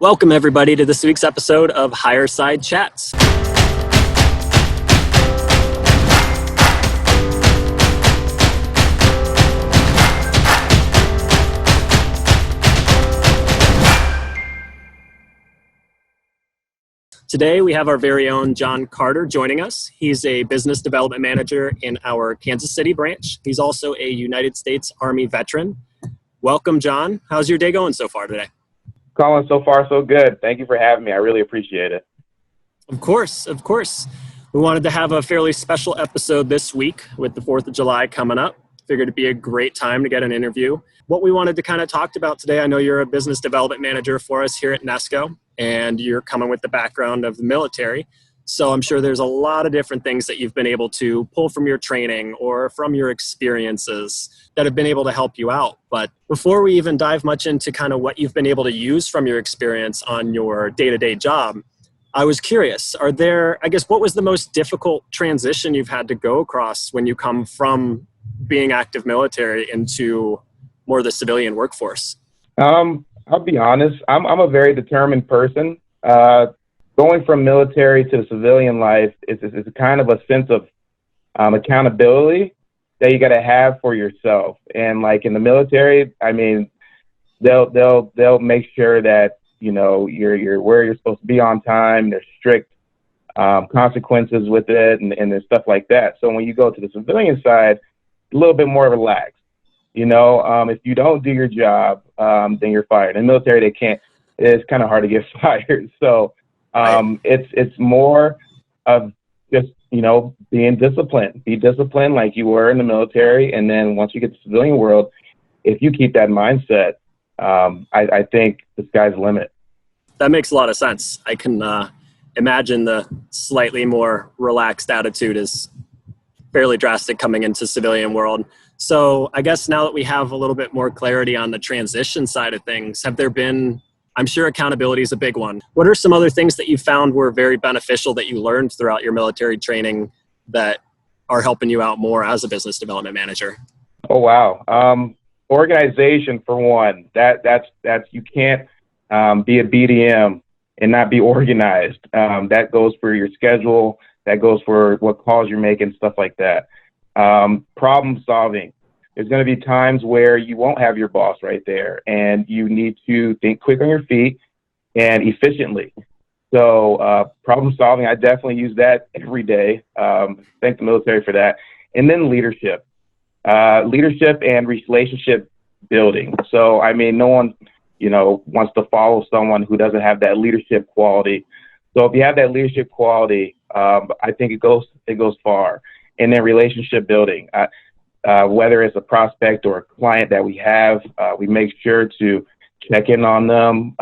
Welcome, everybody, to this week's episode of Higher Side Chats. Today, we have our very own John Carter joining us. He's a business development manager in our Kansas City branch. He's also a United States Army veteran. Welcome, John. How's your day going so far today? Colin, so far so good. Thank you for having me. I really appreciate it. Of course. We wanted to have a fairly special episode this week with the 4th of July coming up. Figured it'd be a great time to get an interview. What we wanted to kind of talk about today, I know you're a business development manager for us here at Nesco, and you're coming with the background of the military. So I'm sure there's a lot of different things that you've been able to pull from your training or from your experiences that have been able to help you out. But before we even dive much into kind of what you've been able to use from your experience on your day-to-day job, I was curious, what was the most difficult transition you've had to go across when you come from being active military into more of the civilian workforce? I'll be honest, I'm a very determined person. Going from military to civilian life is kind of a sense of accountability that you got to have for yourself. And like in the military, I mean, they'll make sure that you're where you're supposed to be on time. There's strict consequences with it, and there's stuff like that. So when you go to the civilian side, a little bit more relaxed. If you don't do your job, then you're fired. In the military, they can't. It's kind of hard to get fired. So. It's more of just, being disciplined. Be disciplined like you were in the military. And then once you get to the civilian world, if you keep that mindset, I think the sky's the limit. That makes a lot of sense. I can imagine the slightly more relaxed attitude is fairly drastic coming into civilian world. So I guess now that we have a little bit more clarity on the transition side of things, have there been, I'm sure accountability is a big one. What are some other things that you found were very beneficial that you learned throughout your military training that are helping you out more as a business development manager? Oh, wow. Organization, for one. That's you can't be a BDM and not be organized. That goes for your schedule. That goes for what calls you're making, stuff like that. Problem solving. There's going to be times where you won't have your boss right there, and you need to think quick on your feet and efficiently. So problem solving, I definitely use that every day. Thank the military for that. And then leadership and relationship building. So, I mean, no one, wants to follow someone who doesn't have that leadership quality. So if you have that leadership quality, I think it goes far. And then relationship building. Whether it's a prospect or a client that we have, we make sure to check in on them.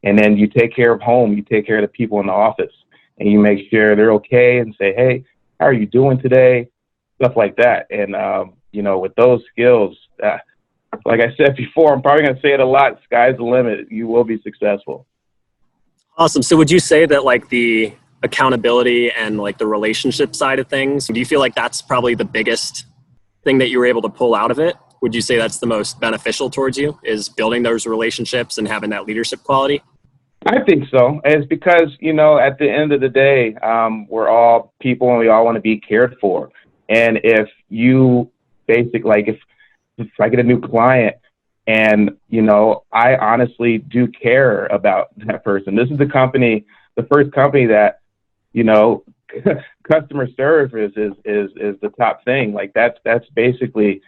And then you take care of home, you take care of the people in the office, and you make sure they're okay and say, hey, how are you doing today? Stuff like that. And, with those skills, like I said before, I'm probably going to say it a lot, sky's the limit. You will be successful. Awesome. So would you say that like the accountability and like the relationship side of things, do you feel like that's probably the biggest thing that you were able to pull out of it? Would you say that's the most beneficial towards you, is building those relationships and having that leadership quality? I think so. It's because, at the end of the day, we're all people and we all want to be cared for. And if you if I get a new client and, I honestly do care about that person. This is the first company that, customer service is the top thing. Like that's basically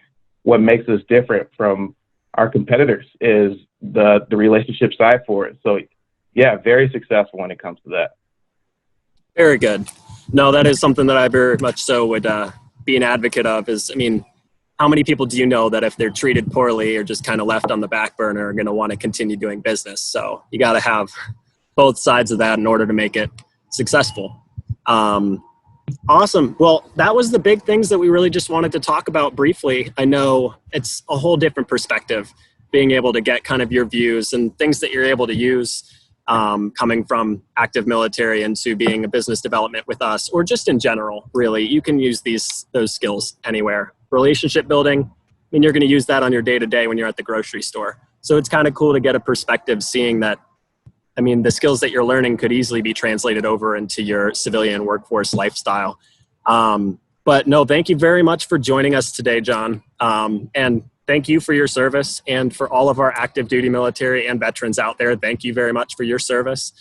what makes us different from our competitors, is the relationship side for it. So yeah, very successful when it comes to that. Very good. No, that is something that I very much so would be an advocate of. How many people do you know that if they're treated poorly or just kind of left on the back burner are going to want to continue doing business? So you got to have both sides of that in order to make it successful. Awesome. Well, that was the big things that we really just wanted to talk about briefly. I know it's a whole different perspective, being able to get kind of your views and things that you're able to use coming from active military into being a business development with us, or just in general, really. You can use those skills anywhere. Relationship building, you're going to use that on your day-to-day when you're at the grocery store. So it's kind of cool to get a perspective seeing that I mean, the skills that you're learning could easily be translated over into your civilian workforce lifestyle. But no, thank you very much for joining us today, John. And thank you for your service, and for all of our active duty military and veterans out there. Thank you very much for your service.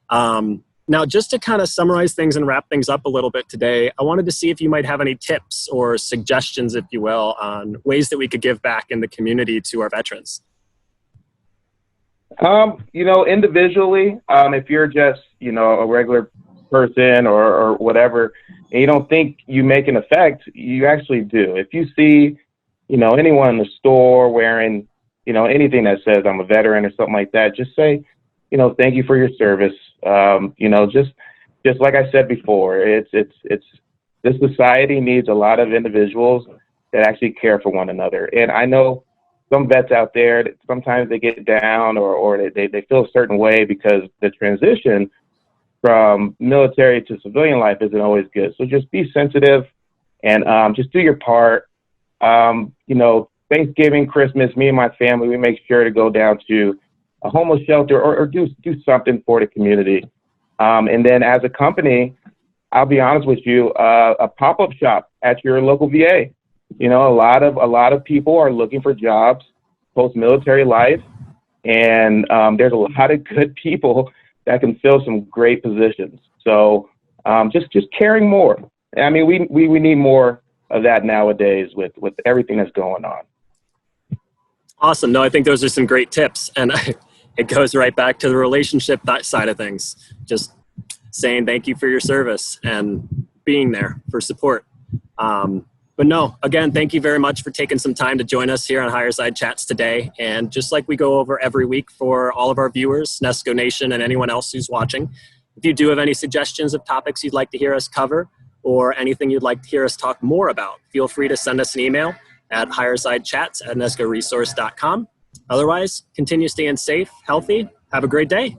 Now, just to kind of summarize things and wrap things up a little bit today, I wanted to see if you might have any tips or suggestions, if you will, on ways that we could give back in the community to our veterans. Individually, if you're just, a regular person or whatever, and you don't think you make an effect, you actually do. If you see, anyone in the store wearing, anything that says I'm a veteran or something like that, just say, thank you for your service. Just like I said before, this society needs a lot of individuals that actually care for one another. And I know some vets out there that sometimes they get down or they feel a certain way because the transition from military to civilian life isn't always good. So just be sensitive and just do your part. Thanksgiving, Christmas, me and my family, we make sure to go down to a homeless shelter or do something for the community. And then as a company, I'll be honest with you, a pop-up shop at your local VA. A lot of people are looking for jobs post-military life, and there's a lot of good people that can fill some great positions. So just caring more. I mean, we need more of that nowadays with everything that's going on. Awesome. No, I think those are some great tips. And it goes right back to the relationship side of things. Just saying thank you for your service and being there for support. But no, again, thank you very much for taking some time to join us here on Higher Side Chats today. And just like we go over every week for all of our viewers, Nesco Nation, and anyone else who's watching, if you do have any suggestions of topics you'd like to hear us cover or anything you'd like to hear us talk more about, feel free to send us an email at highersidechats@nescoresource.com. Otherwise, continue staying safe, healthy. Have a great day.